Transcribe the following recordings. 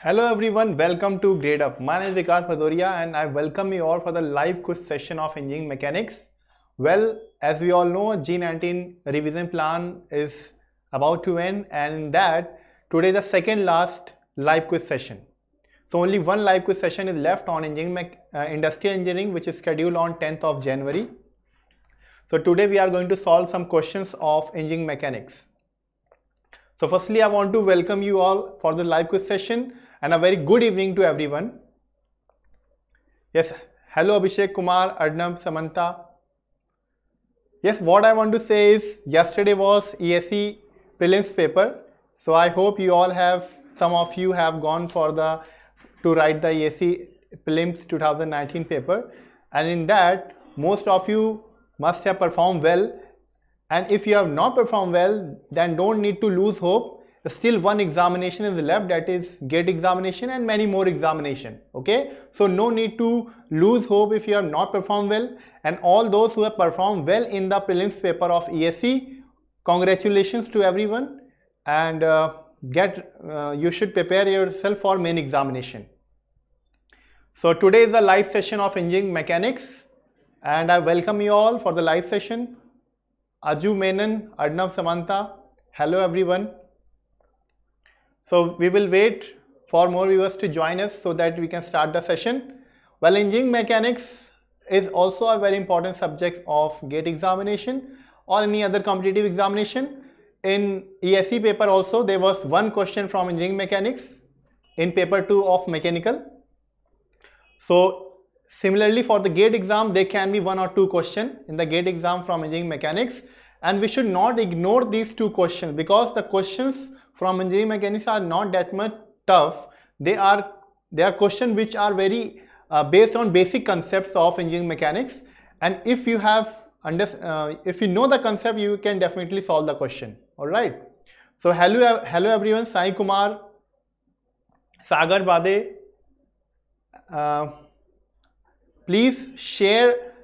Hello everyone, welcome to Gradeup. My name is Vikas Bhadoria and I welcome you all for the live quiz session of engineering mechanics. Well, as we all know, G19 revision plan is about to end, and in that, today is the second last live quiz session. So only one live quiz session is left on industrial engineering, which is scheduled on 10th of January. So today we are going to solve some questions of engineering mechanics. So firstly, I want to welcome you all for the live quiz session and a very good evening to everyone. Yes, hello Abhishek Kumar, Arnab, Samantha. Yes, what I want to say is yesterday was ESE prelims paper. So I hope you all have, some of you have gone to write the ESE prelims 2019 paper, and in that most of you must have performed well. And if you have not performed well, then don't need to lose hope. Still one examination is left, that is gate examination, and many more examination. Okay, so no need to lose hope if you have not performed well. And all those who have performed well in the prelims paper of ESE, congratulations to everyone. And you should prepare yourself for main examination. So today is the live session of engineering mechanics, and I welcome you all for the live session. Aju Menon, Arnab, Samantha, hello everyone. So we will wait for more viewers to join us so that we can start the session. Well, engineering mechanics is also a very important subject of gate examination or any other competitive examination. In ESE paper also there was one question from engineering mechanics in paper 2 of mechanical. So similarly, for the gate exam, there can be one or two questions in the gate exam from engineering mechanics, and we should not ignore these two questions because the questions from engineering mechanics are not that much tough. They are questions which are very based on basic concepts of engineering mechanics, and if you if you know the concept, you can definitely solve the question. All right. So hello everyone. Sai Kumar, Sagar Bade. Please share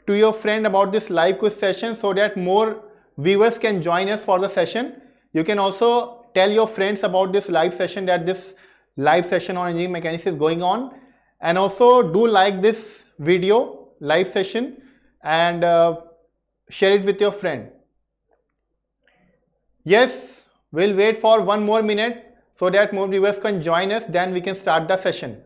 to your friend about this live quiz session so that more viewers can join us for the session. You can also tell your friends about this live session, that this live session on engineering mechanics is going on, and also do like this video live session and share it with your friend. Yes, we'll wait for one more minute so that more viewers can join us, then we can start the session.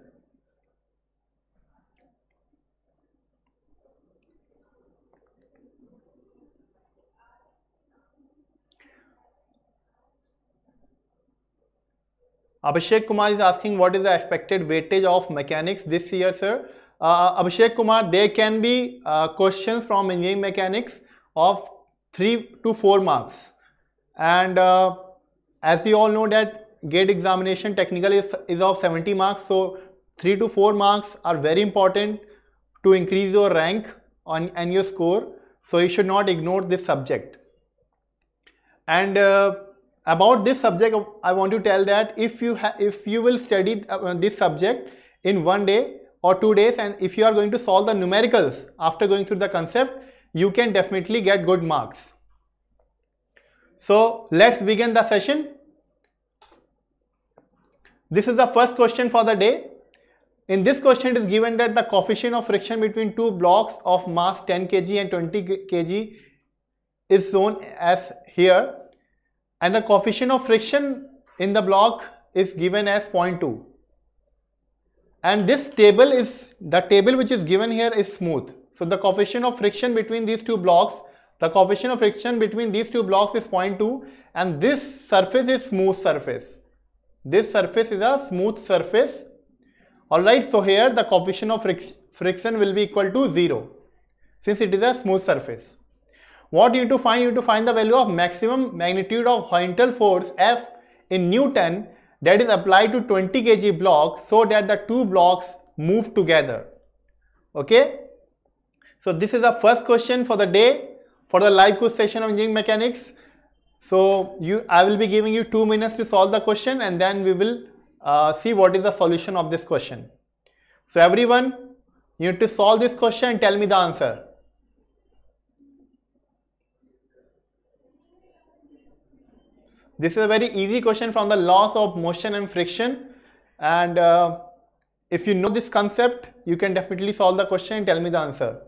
Abhishek Kumar is asking what is the expected weightage of mechanics this year, sir. Abhishek Kumar, there can be questions from engineering mechanics of 3 to 4 marks. And as you all know that gate examination technical is of 70 marks. So 3 to 4 marks are very important to increase your rank and your score. So you should not ignore this subject. And about this subject, I want to tell that if you will study this subject in 1 day or 2 days, and if you are going to solve the numericals after going through the concept, you can definitely get good marks. So let's begin the session. This is the first question for the day. In this question, it is given that the coefficient of friction between two blocks of mass 10 kg and 20 kg is shown as here. And the coefficient of friction in the block is given as 0.2. And this table which is given here is smooth. So the coefficient of friction between these two blocks, is 0.2, and this surface is smooth surface. This surface is a smooth surface. Alright, so here the coefficient of friction will be equal to 0 since it is a smooth surface. What you need to find? You need to find the value of maximum magnitude of horizontal force F in Newton that is applied to 20 kg block so that the two blocks move together. Okay. So this is the first question for the day for the live quiz session of engineering mechanics. So I will be giving you 2 minutes to solve the question, and then we will see what is the solution of this question. So everyone, you need to solve this question and tell me the answer. This is a very easy question from the laws of motion and friction. and if you know this concept, you can definitely solve the question and tell me the answer.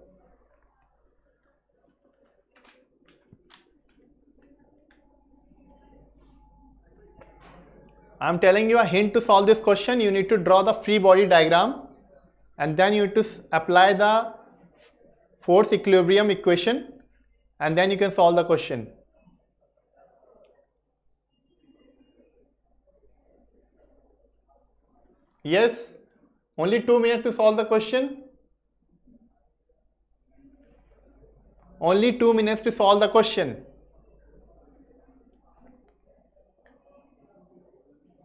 I'm telling you a hint to solve this question. You need to draw the free body diagram and then you need to apply the force equilibrium equation and then you can solve the question. Yes, only 2 minutes to solve the question. Only 2 minutes to solve the question.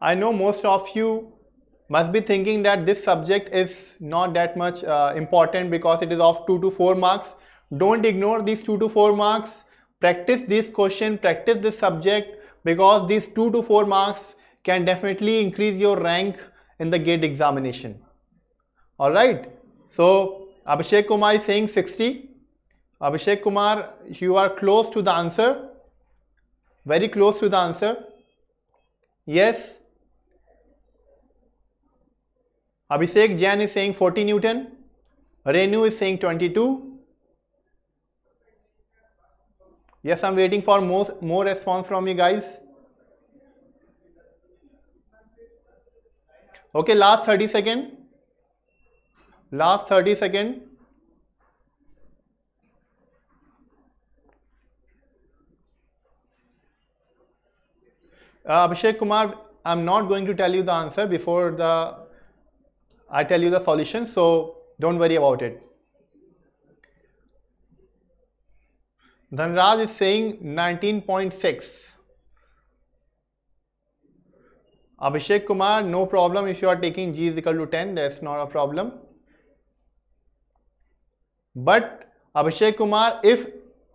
I know most of you must be thinking that this subject is not that much important because it is of 2 to 4 marks. Don't ignore these 2 to 4 marks. Practice this question, practice this subject, because these 2 to 4 marks can definitely increase your rank in the GATE examination. Alright, so Abhishek Kumar is saying 60. Abhishek Kumar, you are close to the answer. Very close to the answer. Yes. Abhishek Jain is saying 40 Newton. Renu is saying 22. Yes, I'm waiting for more response from you guys. Okay, last 30 seconds. Last 30 seconds. Abhishek Kumar, I'm not going to tell you the answer before I tell you the solution, so don't worry about it. Dhanraj is saying 19.6. Abhishek Kumar, no problem if you are taking G is equal to 10, that's not a problem. But Abhishek Kumar, if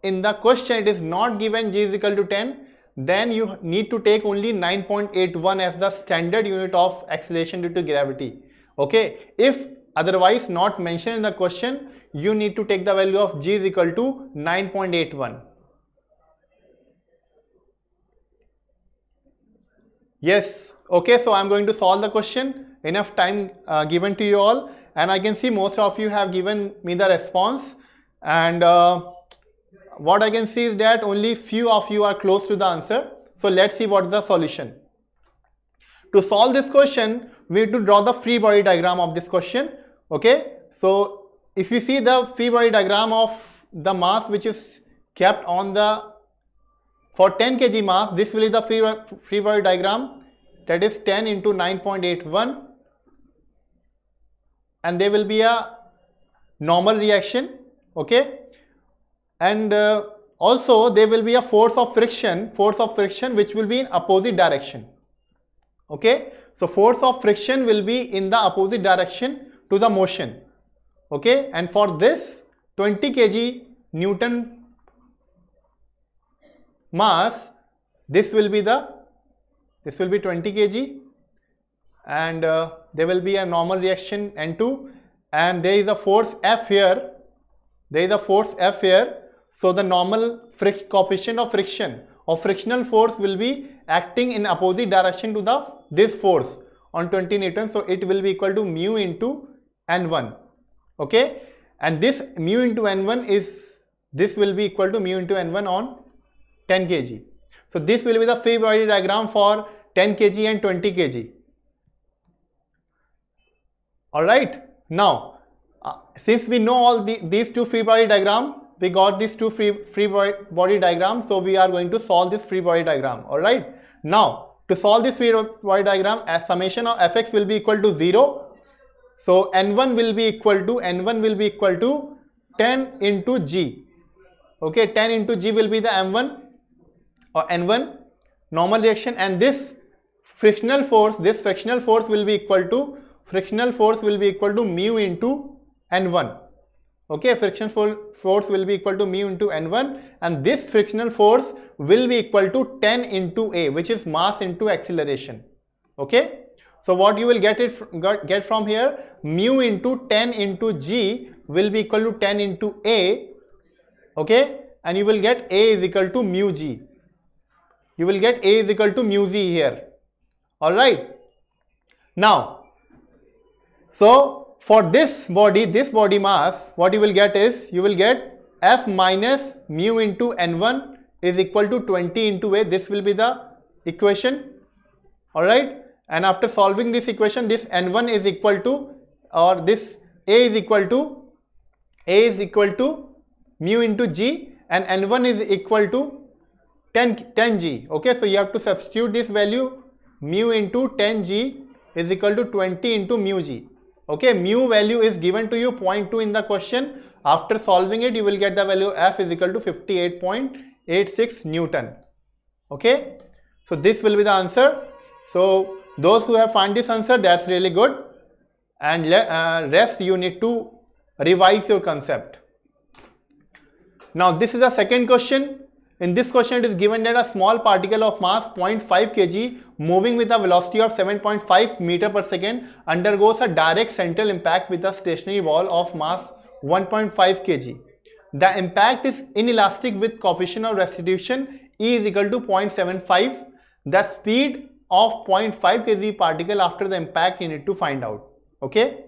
in the question it is not given G is equal to 10, then you need to take only 9.81 as the standard unit of acceleration due to gravity. Okay, if otherwise not mentioned in the question, you need to take the value of G is equal to 9.81. Yes, okay, so I'm going to solve the question. Enough time given to you all, and I can see most of you have given me the response, and what I can see is that only few of you are close to the answer. So let's see what is the solution. To solve this question, we need to draw the free body diagram of this question. Okay, so if you see the free body diagram of the mass which is kept on the, for 10 kg mass, this will be the free body diagram, that is 10 into 9.81, and there will be a normal reaction. Okay, and also there will be a force of friction which will be in opposite direction. Okay, so force of friction will be in the opposite direction to the motion. Okay, and for this 20 kg Newton mass, this will be 20 kg, and there will be a normal reaction N2, and there is a force F here. So the normal coefficient of friction or frictional force will be acting in opposite direction to this force on 20 Newton. So it will be equal to mu into N1. Okay, and this mu into N1 will be equal to mu into N1 on 10 kg. So this will be the free body diagram for 10 kg and 20 kg. Alright, now since we know all these two free body diagram, we got these two free body diagrams, so we are going to solve this free body diagram. Alright, now to solve this free body diagram, as summation of Fx will be equal to 0. So N1 will be equal to 10 into G. Okay, 10 into G will be the M1 or N1 normal reaction, and this frictional force will be equal to mu into N1. Okay, friction force will be equal to mu into N1, and this frictional force will be equal to 10 into A, which is mass into acceleration. Okay, so what you will get from here, mu into 10 into G will be equal to 10 into A. Okay, and you will get A is equal to mu G. You will get A is equal to mu Z here. Alright, now So for this body mass, what you will get is, you will get F minus mu into N1 is equal to 20 into A. This will be the equation. Alright. And after solving this equation, this N1 is equal to, or this A is equal to mu into G, and N1 is equal to 10 G. Okay, so you have to substitute this value, mu into 10 G is equal to 20 into mu G. Okay, mu value is given to you 0.2 in the question. After solving it, you will get the value F is equal to 58.86 Newton. Okay, so this will be the answer. So those who have found this answer, that's really good, and rest you need to revise your concept. Now this is the second question. In this question, it is given that a small particle of mass 0.5 kg moving with a velocity of 7.5 meter per second undergoes a direct central impact with a stationary ball of mass 1.5 kg. The impact is inelastic with coefficient of restitution E is equal to 0.75. The speed of 0.5 kg particle after the impact you need to find out. Okay.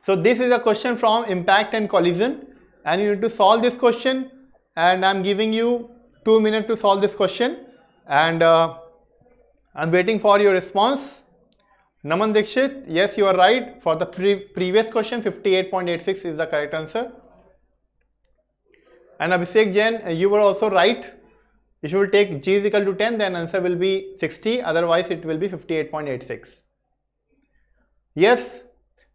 So this is a question from impact and collision, and you need to solve this question. And I'm giving you 2 minutes to solve this question, and I'm waiting for your response. Naman Dikshit, yes, you are right. For the previous question, 58.86 is the correct answer. And Abhishek Jain, you were also right. If you will take G is equal to 10, then answer will be 60. Otherwise, it will be 58.86. Yes.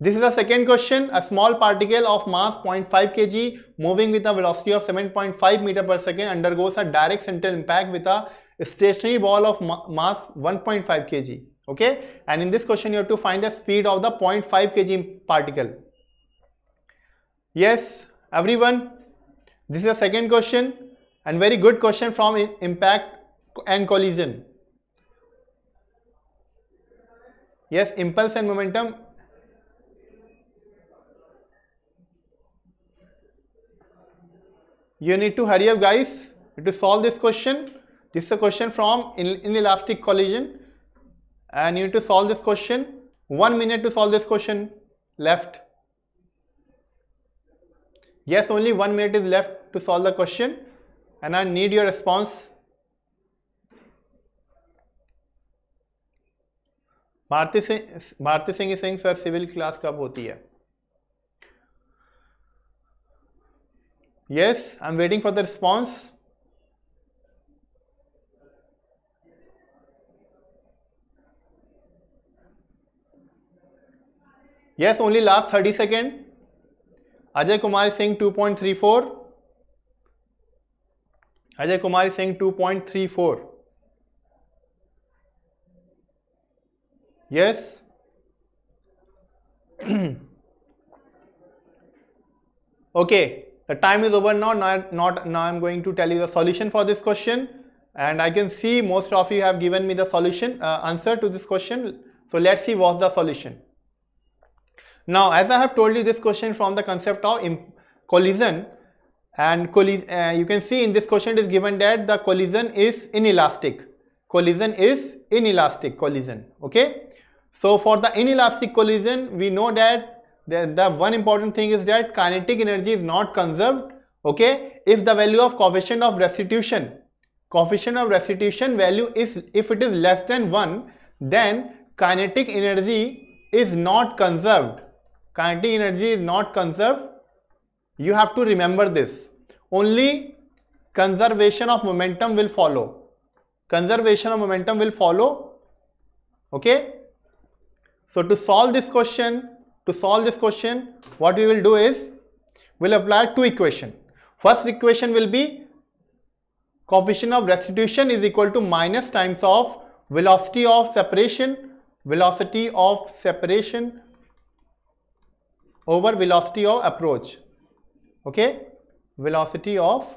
This is the second question. A small particle of mass 0.5 kg moving with a velocity of 7.5 meter per second undergoes a direct central impact with a stationary ball of mass 1.5 kg. Okay, and in this question you have to find the speed of the 0.5 kg particle. Yes, everyone, this is the second question, and very good question from impact and collision. Yes, impulse and momentum. You need to hurry up, guys, to solve this question. This is a question from inelastic collision, and you need to solve this question. 1 minute to solve this question left. Yes, only 1 minute is left to solve the question, and I need your response. Bharti Singh is saying, sir, civil class कब होती है? Yes, I'm waiting for the response. Yes, only last 30 seconds. Ajay Kumar is saying 2.34. Ajay Kumar is saying 2.34. Yes. Okay. The time is over now. Now I'm going to tell you the solution for this question, and I can see most of you have given me the solution answer to this question. So let's see what's the solution. Now, as I have told you this question from the concept of collision, and you can see in this question it is given that the collision is inelastic. Collision is inelastic collision. Okay. So for the inelastic collision, we know that the one important thing is that kinetic energy is not conserved. Okay, if the value of coefficient of restitution value is, if it is less than 1, then kinetic energy is not conserved. Kinetic energy is not conserved. You have to remember this. Only conservation of momentum will follow. Conservation of momentum will follow. Okay. So to solve this question, what we will do is, we'll apply two equations. First equation will be coefficient of restitution is equal to minus times of velocity of separation over velocity of approach. Okay, velocity of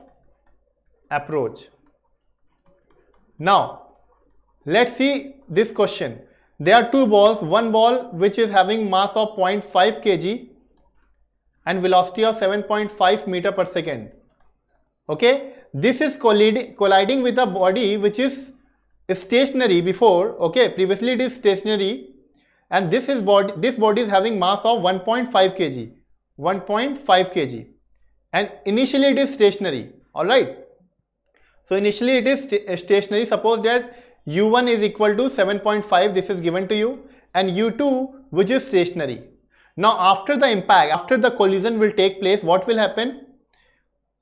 approach. Now let's see this question. There are two balls, one ball which is having mass of 0.5 kg and velocity of 7.5 meter per second. Okay, this is colliding with a body which is stationary before. Okay, previously it is stationary. and this body is having mass of 1.5 kg, 1.5 kg, and initially it is stationary. All right. So initially it is stationary. Suppose that U1 is equal to 7.5. This is given to you, and U2 which is stationary. Now after the impact, after the collision will take place, what will happen?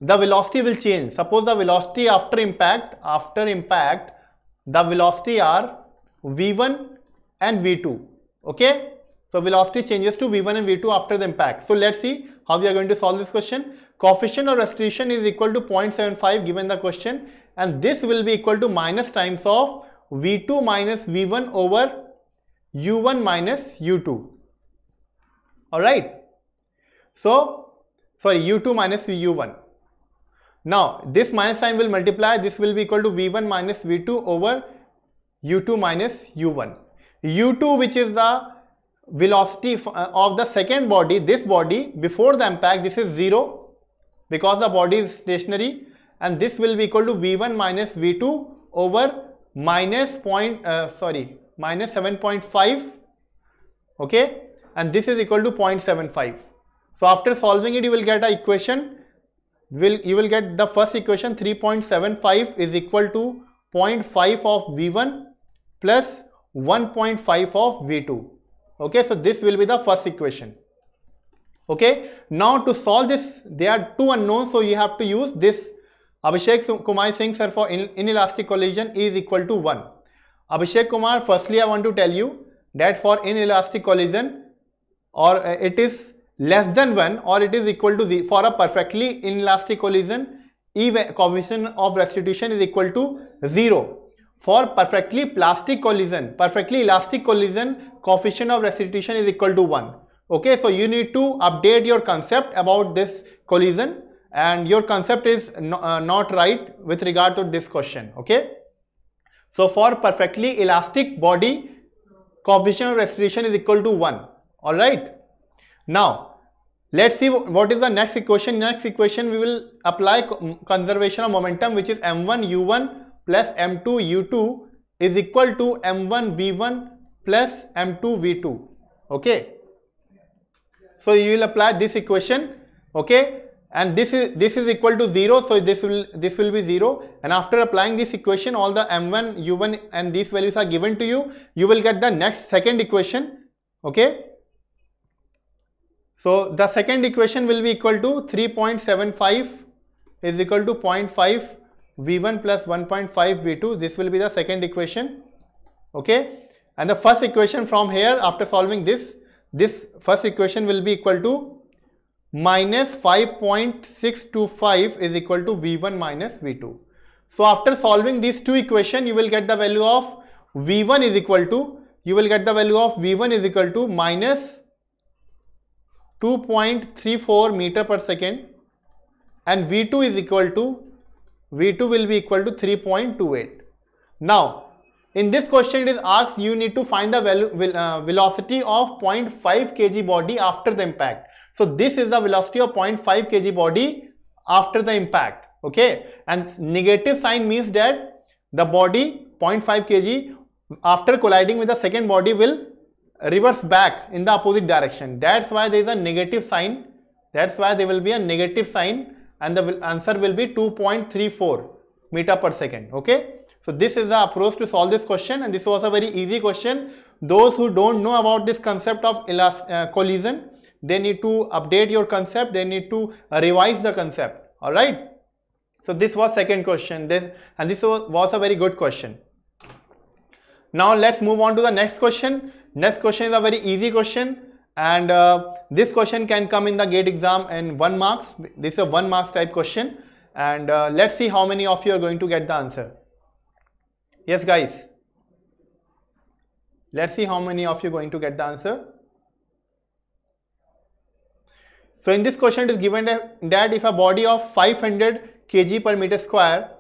The velocity will change. Suppose the velocity after impact, the velocity are V1 and V2. Okay. So velocity changes to V1 and V2 after the impact. So let's see how we are going to solve this question. Coefficient of restitution is equal to 0.75 given the question, and this will be equal to minus times of V2 minus V1 over U1 minus U2. Alright. So, sorry, U2 minus U1. Now, this minus sign will multiply. This will be equal to V1 minus V2 over U2 minus U1. U2, which is the velocity of the second body, this body before the impact, this is 0 because the body is stationary, and this will be equal to V1 minus V2 over minus 7.5. Okay, and this is equal to 0.75. So after solving it, you will get an equation. You will get the first equation, 3.75 is equal to 0.5 of V1 plus 1.5 of V2. Okay, so this will be the first equation. Okay, now to solve this, there are two unknowns, so you have to use this. Abhishek Kumar Singh sir, for inelastic collision is equal to 1. Abhishek Kumar, firstly I want to tell you that for inelastic collision, or it is less than 1 or it is equal to 0. For a perfectly inelastic collision, coefficient of restitution is equal to 0. For perfectly plastic collision, perfectly elastic collision, coefficient of restitution is equal to 1. Okay, so you need to update your concept about this collision, and your concept is not right with regard to this question. Okay, so for perfectly elastic body, coefficient of restitution is equal to 1. All right. Now let's see what is the next equation. Next equation we will apply conservation of momentum, which is m1 u1 plus m2 u2 is equal to m1 v1 plus m2 v2. Okay, so you will apply this equation. Okay, and this is equal to 0, so this will be 0, and after applying this equation, all the m1 u1 and these values are given to you. You will get the second equation. Okay, so the second equation will be equal to 3.75 is equal to 0.5 v1 plus 1.5 v2. This will be the second equation. Okay, and the first equation from here, after solving this first equation will be equal to minus 5.625 is equal to v1 minus v2. So after solving these two equations, you will get the value of v1 is equal to, minus 2.34 meter per second, and v2 will be equal to 3.28. Now in this question, it is asked you need to find the velocity of 0.5 kg body after the impact. So this is the velocity of 0.5 kg body after the impact. Okay, and negative sign means that the body 0.5 kg after colliding with the second body will reverse back in the opposite direction. That's why there is a negative sign. That's why there will be a negative sign, and the answer will be 2.34 meter per second. Okay, so this is the approach to solve this question, and this was a very easy question. Those who don't know about this concept of collision, they need to update your concept, they need to revise the concept. All right, so this was second question, this was a very good question. Now let's move on to the next question. Next question is a very easy question, and this question can come in the GATE exam in 1 marks. This is a 1 marks type question, and let's see how many of you are going to get the answer. Yes guys, let's see how many of you are going to get the answer. So in this question, it is given that if a body of 500 kg per meter square,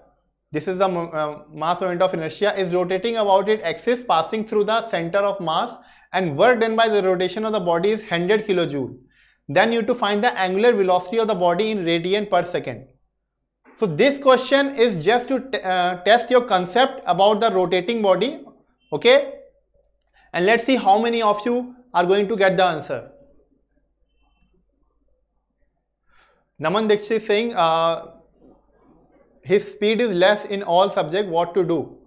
this is the mass moment of inertia, is rotating about its axis passing through the center of mass, and work done by the rotation of the body is 100 kilojoule, then you have to find the angular velocity of the body in radian per second. So this question is just to test your concept about the rotating body. Okay, And let's see how many of you are going to get the answer. Naman Dixit is saying his speed is less in all subjects. What to do?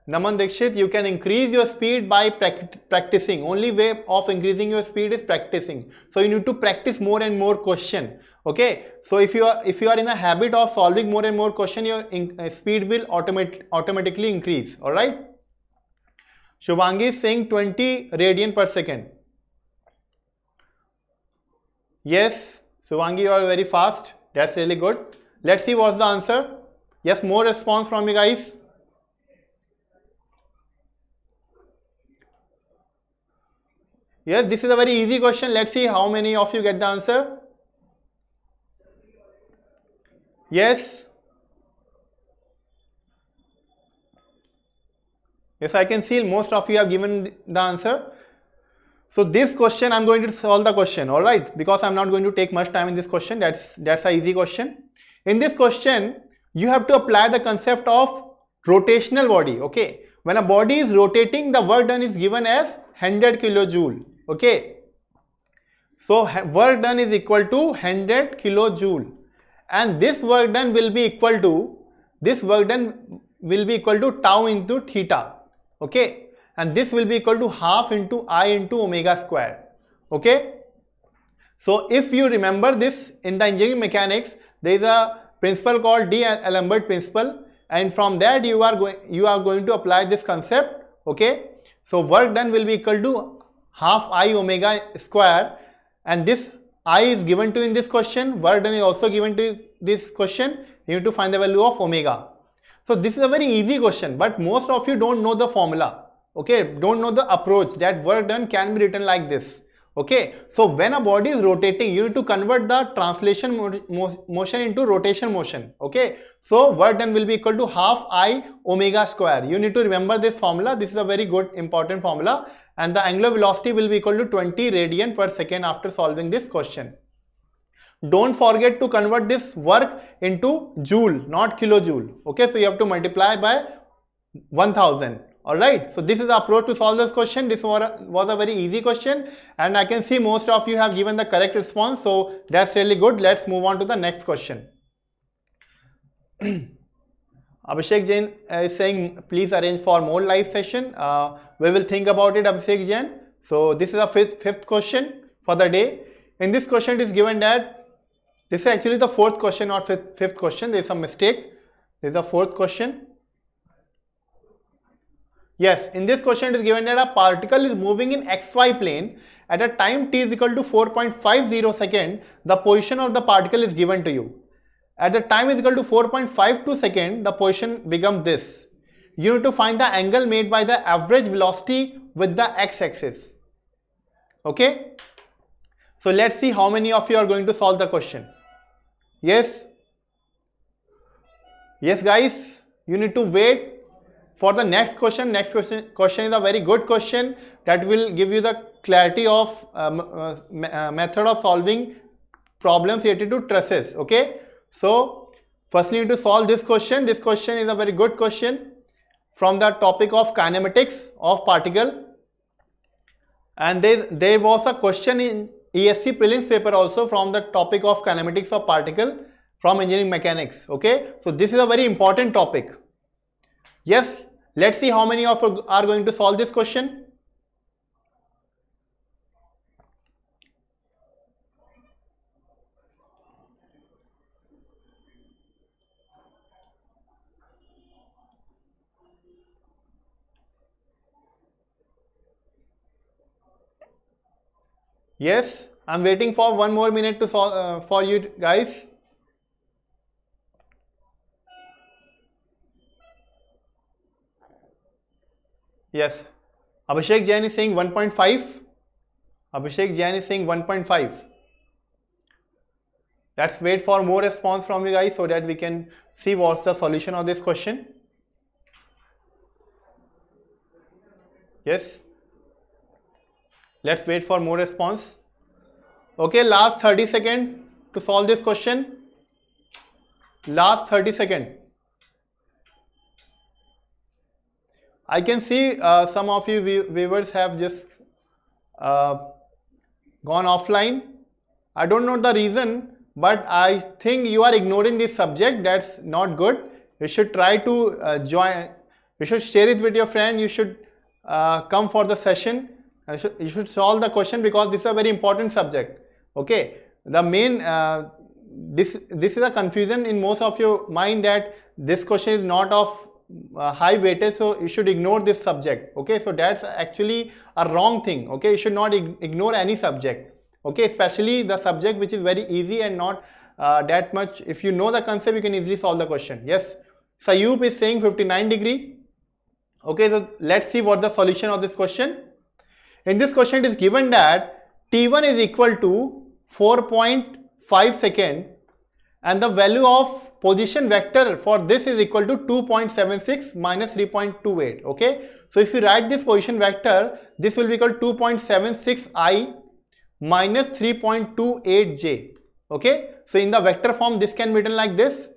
Naman Dixit, you can increase your speed by practicing. Only way of increasing your speed is practicing. So you need to practice more and more question. Okay. So if you are in a habit of solving more and more question, your speed will automatically increase. All right. Shubhangi is saying 20 radian per second. Yes, Shubhangi, you are very fast. That's really good. Let's see what's the answer. Yes, more response from you guys. Yes, this is a very easy question. Let's see how many of you get the answer. Yes. Yes, I can see most of you have given the answer. So this question, I'm going to solve the question, all right? Because I'm not going to take much time in this question. That's an easy question. In this question, you have to apply the concept of rotational body, okay? When a body is rotating, the work done is given as 100 kilojoule, okay? So work done is equal to 100 kilojoule. And this work done will be equal to, tau into theta, okay? And this will be equal to half into I into omega square, okay? So if you remember this, in the engineering mechanics, there is a principle called D'Alembert principle, and from that you are going to apply this concept, okay? So work done will be equal to half I omega square, and this I is given to in this question, work done is also given to this question. You need to find the value of omega. So this is a very easy question, but most of you don't know the formula, okay? Don't know the approach that work done can be written like this, okay? So when a body is rotating, you need to convert the translation motion into rotation motion, okay? So work done will be equal to half I omega square. You need to remember this formula. This is a very good important formula, and the angular velocity will be equal to 20 radian per second after solving this question. Don't forget to convert this work into joule, not kilojoule, okay? So you have to multiply by 1000. Alright, so this is the approach to solve this question. This was a very easy question, and I can see most of you have given the correct response, so that's really good. Let's move on to the next question. Abhishek Jain is saying, please arrange for more live session. We will think about it, Abhishek Jain. So this is a fifth question for the day. In this question it is given that, this is actually the fourth question, not fifth question. There is some mistake. This is the fourth question. Yes, in this question it is given that a particle is moving in xy plane at a time t is equal to 4.50 second. The position of the particle is given to you. At the time is equal to 4.52 second, the position becomes this. You need to find the angle made by the average velocity with the x-axis. Okay. So let's see how many of you are going to solve the question. Yes. Yes, guys, you need to wait for the next question. Next question is a very good question that will give you the clarity of method of solving problems related to trusses. Okay. So firstly, you need to solve this question. This question is a very good question from the topic of kinematics of particle. And there was a question in ESC prelims paper also from the topic of kinematics of particle from engineering mechanics. Okay. So this is a very important topic. Yes. Let's see how many of you are going to solve this question. Yes, I'm waiting for 1 more minute to solve for you guys. Yes, Abhishek Jain is saying 1.5. Abhishek Jain is saying 1.5. Let's wait for more response from you guys so that we can see what's the solution of this question. Yes. Let's wait for more response. Okay, last 30 seconds to solve this question. Last 30 seconds. I can see some of you viewers have just gone offline. I don't know the reason, but I think you are ignoring this subject. That's not good. You should try to join. You should share it with your friend. You should come for the session. You should solve the question because this is a very important subject. Okay. The main this is a confusion in most of your mind that this question is not of high weightage, so you should ignore this subject. Okay, so that's actually a wrong thing. Okay, you should not ignore any subject. Okay, especially the subject which is very easy and not that much. If you know the concept, you can easily solve the question. Yes, Sayub is saying 59 degree. Okay, so let's see what the solution of this question. In this question, it is given that T1 is equal to 4.5 second and the value of position vector for this is equal to 2.76 minus 3.28. Okay, so if you write this position vector, this will be equal to 2.76 I minus 3.28 j. Okay, so in the vector form this can be written like this.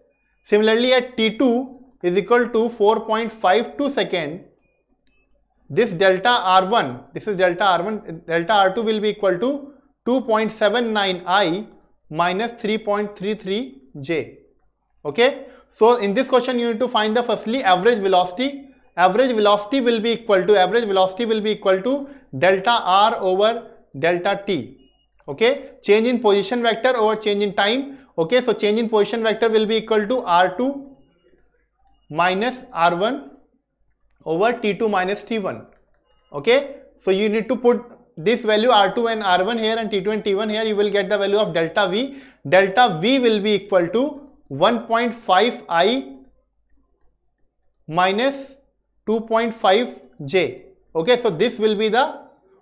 Similarly, at T2 is equal to 4.52 second, this delta R1, this is delta R1, delta R2 will be equal to 2.79 I minus 3.33 j. Okay, so in this question you need to find the firstly average velocity. Average velocity will be equal to delta R over delta T. Okay, change in position vector over change in time. Okay, so change in position vector will be equal to R2 minus R1 over T2 minus T1. Okay, so you need to put this value R2 and R1 here and T2 and T1 here. You will get the value of delta V. Delta V will be equal to 1.5 I minus 2.5 j. Okay, so this will be the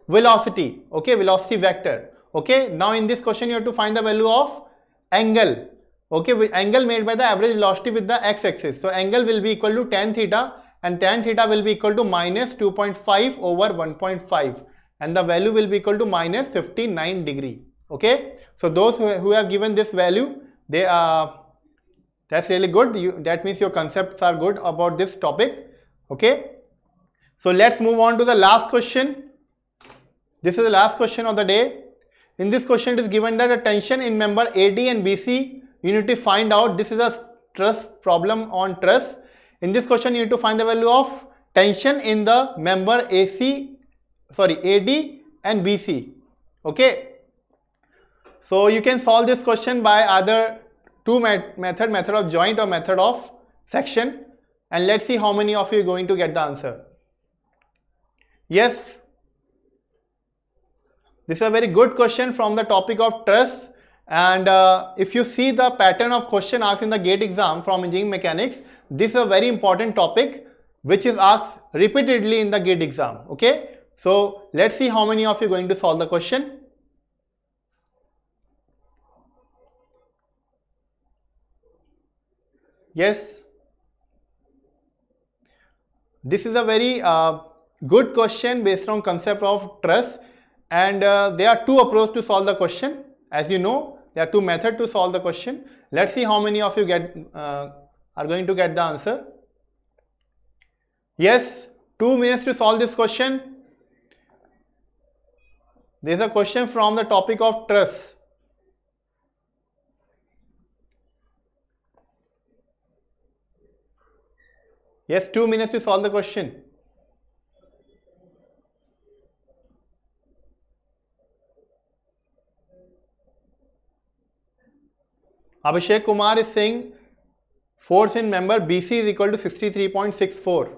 velocity. Okay, velocity vector. Okay, now in this question you have to find the value of angle. Okay, angle made by the average velocity with the x-axis. So angle will be equal to tan theta and tan theta will be equal to minus 2.5 over 1.5 and the value will be equal to minus 59 degree. Okay, so those who have given this value, they are that's really good. That means your concepts are good about this topic. Okay, so let's move on to the last question. This is the last question of the day. In this question, it is given that the tension in member AD and BC, you need to find out. This is a truss problem on truss. In this question, you need to find the value of tension in the member AD and BC. Okay, so you can solve this question by either two method of joint or method of section, and let's see how many of you are going to get the answer. Yes, this is a very good question from the topic of truss, and if you see the pattern of question asked in the GATE exam from engineering mechanics, this is a very important topic which is asked repeatedly in the GATE exam. Okay, so let's see how many of you are going to solve the question. Yes, this is a very good question based on concept of truss, and there are two approaches to solve the question. As you know, there are two methods to solve the question. Let's see how many of you are going to get the answer. Yes, 2 minutes to solve this question. There is a question from the topic of truss. Yes, 2 minutes to solve the question. Abhishek Kumar is saying force in member BC is equal to 63.64.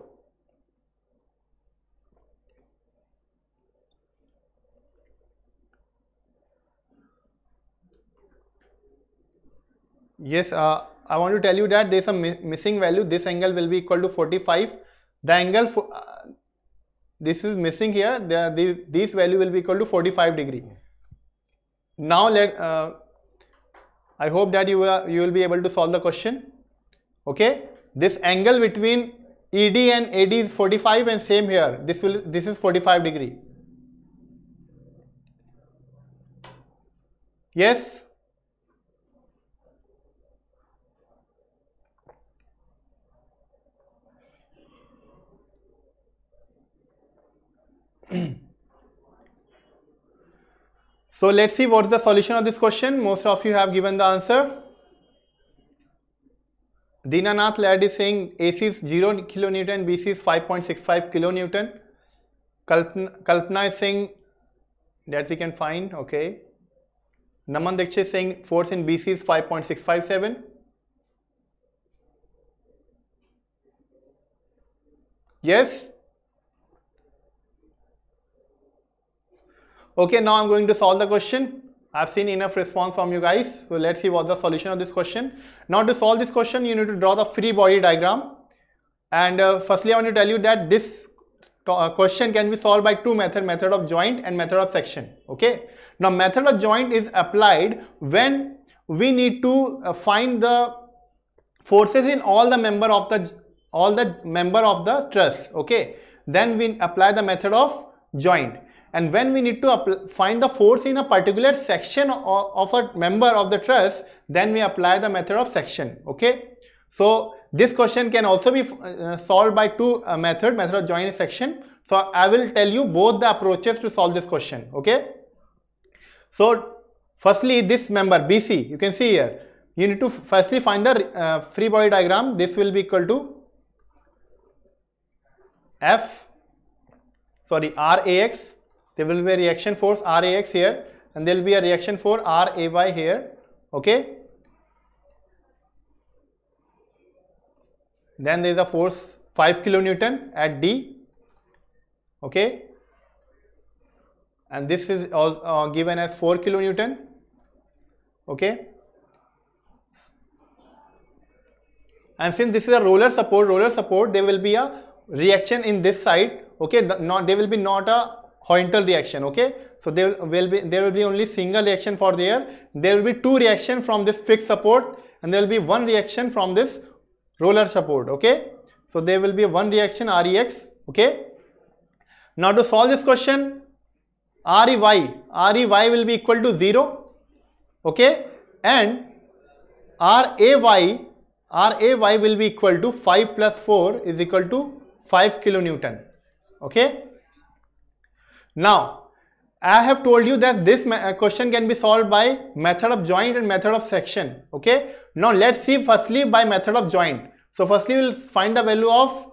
Yes, I want to tell you that there is a missing value. This angle will be equal to 45. The angle, this is missing here. This value will be equal to 45 degree. Now I hope that you will be able to solve the question. Okay, this angle between ED and AD is 45, and same here. This is 45 degree. Yes. So let's see what is the solution of this question. Most of you have given the answer. Dinanath lad is saying AC is 0 kilonewton, BC is 5.65 kilonewton. Kalpana is saying that we can find, okay. Naman Dikshit is saying force in BC is 5.657. Yes? Okay, now I'm going to solve the question. I've seen enough response from you guys. So let's see what's the solution of this question. Now to solve this question, you need to draw the free body diagram. And firstly, I want to tell you that this question can be solved by two methods, method of joint and method of section. Okay. Now method of joint is applied when we need to find the forces in all the member of the truss. Okay. Then we apply the method of joint. And when we need to find the force in a particular section of a member of the truss, then we apply the method of section. Okay. So this question can also be solved by two methods, method of joint and section. So I will tell you both the approaches to solve this question. Okay. So firstly, this member BC, you can see here, you need to firstly find the free body diagram. This will be equal to RAX. There will be a reaction force RAX here, and there will be a reaction force RAY here. Okay. Then there is a force 5 kilonewton at D. Okay. And this is also given as 4 kilonewton. Okay. And since this is a roller support, there will be a reaction in this side. Okay. There will be not a horizontal reaction. Okay. So there will be only single reaction for there. There will be two reactions from this fixed support, and there will be one reaction from this roller support. Okay. So there will be one reaction REX. Okay. Now to solve this question, REY will be equal to 0. Okay. And RAY will be equal to 5 plus 4 is equal to 5 kilonewton. Okay. Now I have told you that this question can be solved by method of joint and method of section. Okay. Now let's see firstly by method of joint. So firstly we will find the value of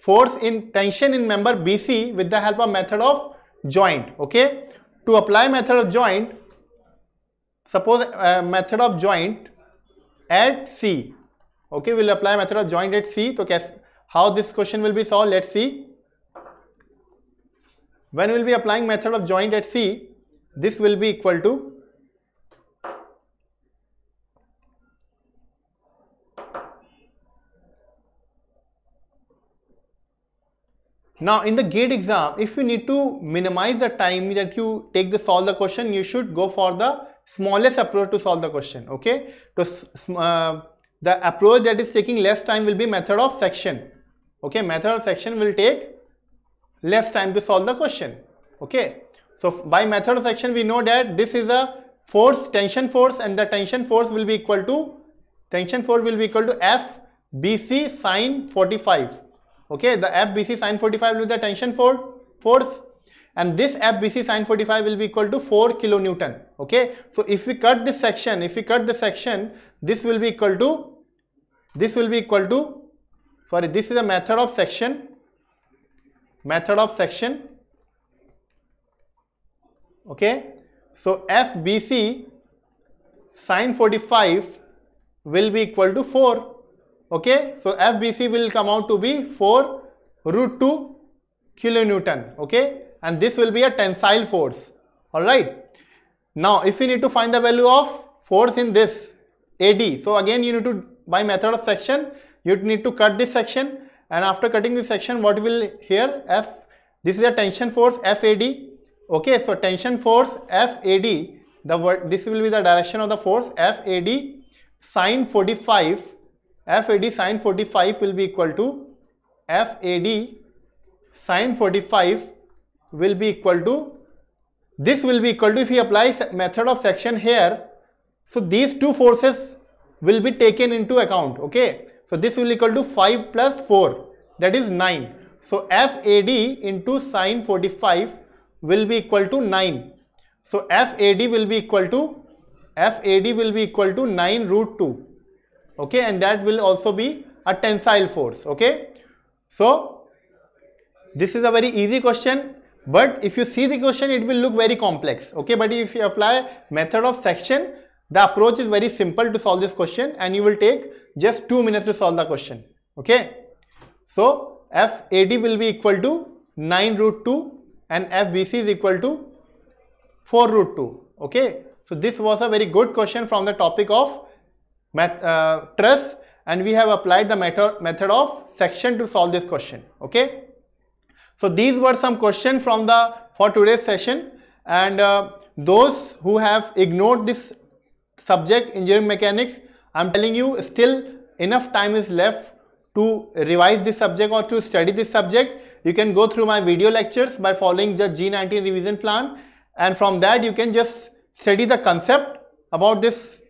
force in tension in member BC with the help of method of joint. Okay. To apply method of joint, suppose method of joint at C. Okay, we will apply method of joint at C. So how this question will be solved, let's see. When we will be applying method of joint at C, this will be equal to now in the gate exam, if you need to minimize the time that you take to solve the question, you should go for the smallest approach to solve the question. Okay, so the approach that is taking less time will be method of section. Okay, method of section will take less time to solve the question. Okay, so by method of section we know that this is a force, tension force, and the tension force will be equal to FBC sine 45. Okay, the FBC sine 45 will be the tension force, and this FBC sine 45 will be equal to 4 kilonewton. Okay, so if we cut this section, this will be equal to, this is a method of section. Okay, so FBC sine 45 will be equal to 4. Okay, so FBC will come out to be 4 root 2 kilonewton. Okay, and this will be a tensile force. All right. Now, if you need to find the value of force in this AD, so again you need to, by method of section, you need to cut this section, and after cutting this section, what will here this is a tension force FAD. Okay, so tension force FAD, this will be the direction of the force FAD sine 45. FAD sine 45 will be equal to FAD sine 45 will be equal to, this will be equal to, if we apply method of section here, so these two forces will be taken into account. Okay, so this will equal to 5 plus 4, that is 9. So FAD into sine 45 will be equal to 9. So FAD will be equal to 9 root 2. Okay, and that will also be a tensile force. Okay, so this is a very easy question, but if you see the question, it will look very complex. Okay, but if you apply method of section, the approach is very simple to solve this question, and you will take just 2 minutes to solve the question. Okay, so FAD will be equal to 9 root 2 and FBC is equal to 4 root 2. Okay, so this was a very good question from the topic of Truss, and we have applied the method of section to solve this question. Okay, so these were some questions from for today's session, and those who have ignored this subject, engineering mechanics, I'm telling you, still enough time is left to revise this subject or to study this subject. You can go through my video lectures by following the G19 revision plan, and from that you can just study the concept about this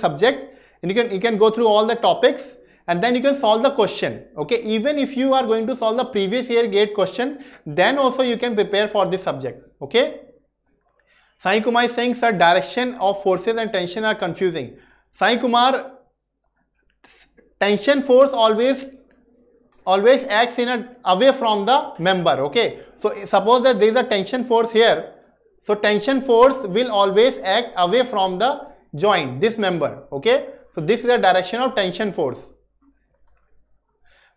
subject, and you can go through all the topics, and then you can solve the question. Okay, even if you are going to solve the previous year gate question, then also you can prepare for this subject. Okay, Sai Kumar is saying, sir, direction of forces and tension are confusing. Sai Kumar, tension force always acts away from the member. Okay, so suppose that there is a tension force here, so tension force will always act away from the joint, this member. Okay, so this is the direction of tension force,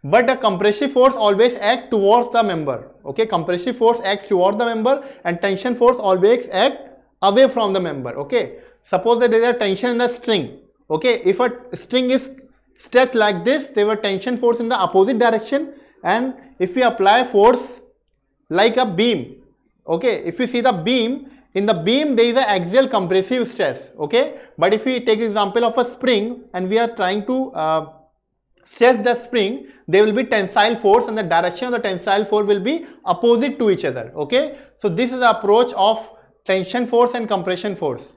but the compressive force always acts towards the member. Okay, compressive force acts towards the member and tension force always acts away from the member. Okay, suppose that there is a tension in the string. Okay, if a string is stretched like this, there was tension force in the opposite direction, and if we apply force like a beam, okay, if you see the beam, in the beam there is an axial compressive stress. Okay, but if we take example of a spring and we are trying to stress the spring, there will be tensile force, and the direction of the tensile force will be opposite to each other. Okay, so this is the approach of tension force and compression force.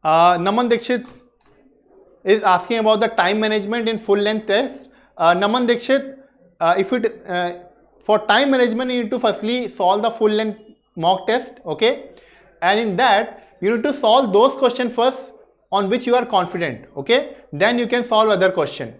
Naman Dixit is asking about the time management in full length test. Naman Dixit, for time management you need to firstly solve the full length mock test. Okay, and in that you need to solve those questions first on which you are confident. Okay, then you can solve other question.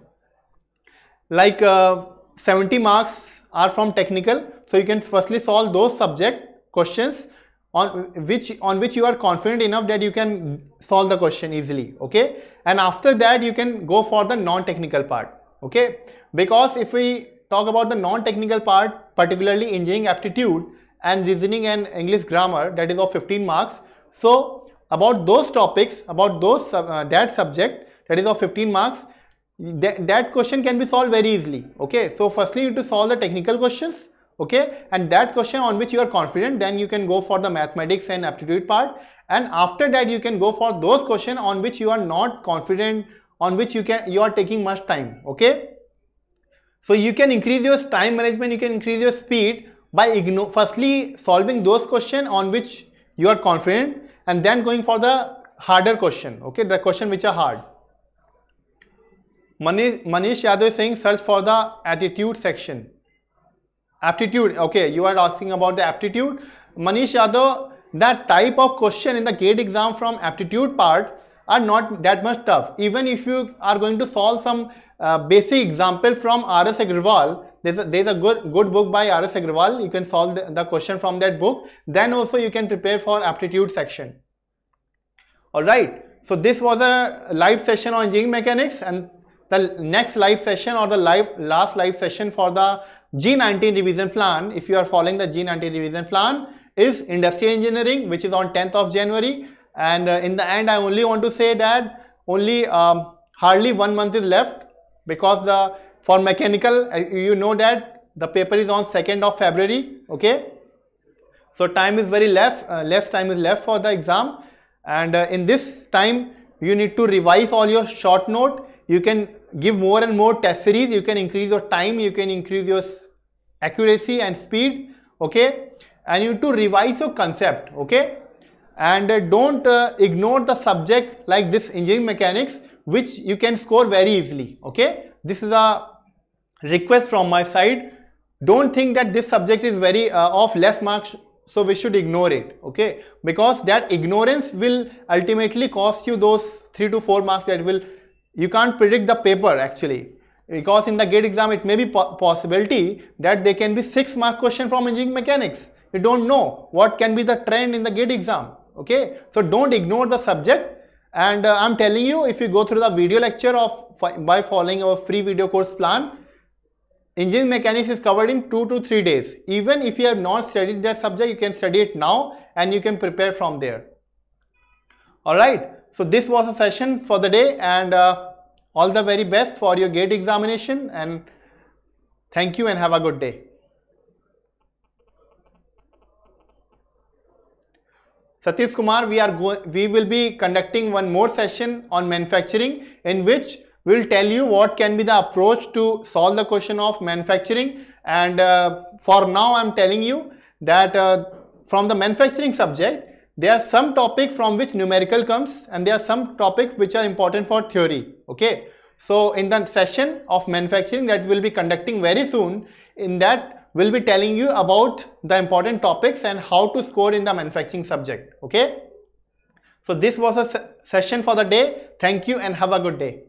Like 70 marks are from technical, so you can firstly solve those subject questions on which you are confident enough that you can solve the question easily. Okay, and after that you can go for the non-technical part. Okay, because if we talk about the non-technical part, particularly engineering aptitude and reasoning and English grammar, that is of 15 marks. So about those topics, about those that subject, that is of 15 marks, that question can be solved very easily. Okay, so firstly you need to solve the technical questions. Okay, and that question on which you are confident, then you can go for the mathematics and aptitude part, and after that you can go for those questions on which you are not confident, on which you are taking much time. Okay, so you can increase your time management, you can increase your speed by firstly solving those questions on which you are confident, and then going for the harder question. Okay, the question which are hard. Manish Yadav is saying search for the attitude section. Aptitude, okay, you are asking about the aptitude. Manish Yadav, that type of question in the gate exam from aptitude part are not that much tough. Even if you are going to solve some basic example from R.S. Agrawal, there's a good book by R.S. Agrawal, you can solve the question from that book. Then also you can prepare for aptitude section. Alright, so this was a live session on engineering mechanics, and the next live session or the last live session for the G19 revision plan, if you are following the G19 revision plan, is industrial engineering, which is on 10th of January. And in the end, I only want to say that only hardly 1 month is left, because for mechanical, you know that the paper is on 2nd of February. Okay, so time is very less time is left for the exam, and in this time you need to revise all your short note. You can give more and more test series, you can increase your time, you can increase your accuracy and speed. Okay, and you need to revise your concept. Okay, and don't ignore the subject like this engineering mechanics, which you can score very easily. Okay, this is a request from my side. Don't think that this subject is very of less marks so we should ignore it, okay, because that ignorance will ultimately cost you those 3 to 4 marks. That will, you can't predict the paper actually, because in the GATE exam it may be possibility that there can be 6 mark question from engineering mechanics. You don't know what can be the trend in the GATE exam, okay. So don't ignore the subject, and I'm telling you, if you go through the video lecture of by following our free video course plan, engineering mechanics is covered in 2 to 3 days. Even if you have not studied that subject, you can study it now and you can prepare from there. Alright, so this was a session for the day, and all the very best for your GATE examination, and thank you and have a good day. Satish Kumar, we will be conducting one more session on manufacturing, in which we'll tell you what can be the approach to solve the question of manufacturing. And for now, I'm telling you that from the manufacturing subject, there are some topics from which numerical comes, and there are some topics which are important for theory, okay. So in the session of manufacturing that we'll be conducting very soon, in that we'll be telling you about the important topics and how to score in the manufacturing subject, okay. So this was a session for the day. Thank you and have a good day.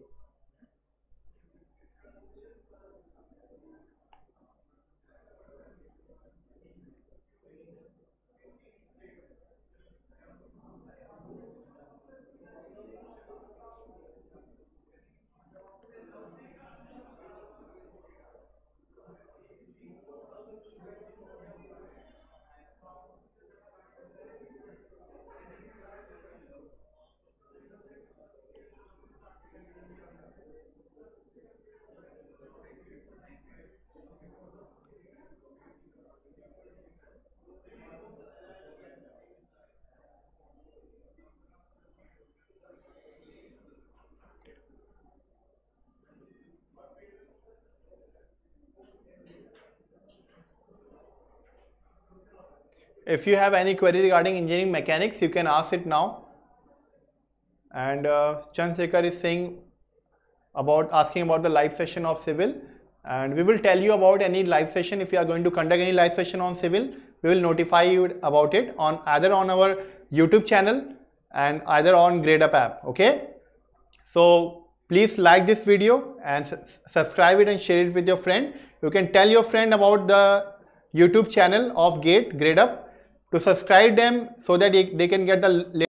If you have any query regarding engineering mechanics, you can ask it now. And Chandrasekhar is saying asking about the live session of civil, and we will tell you about any live session. If you are going to conduct any live session on civil, we will notify you about it on either on our YouTube channel and either on Gradeup app, okay. So please like this video and subscribe it and share it with your friend. You can tell your friend about the YouTube channel of Gradeup to subscribe them, so that they can get the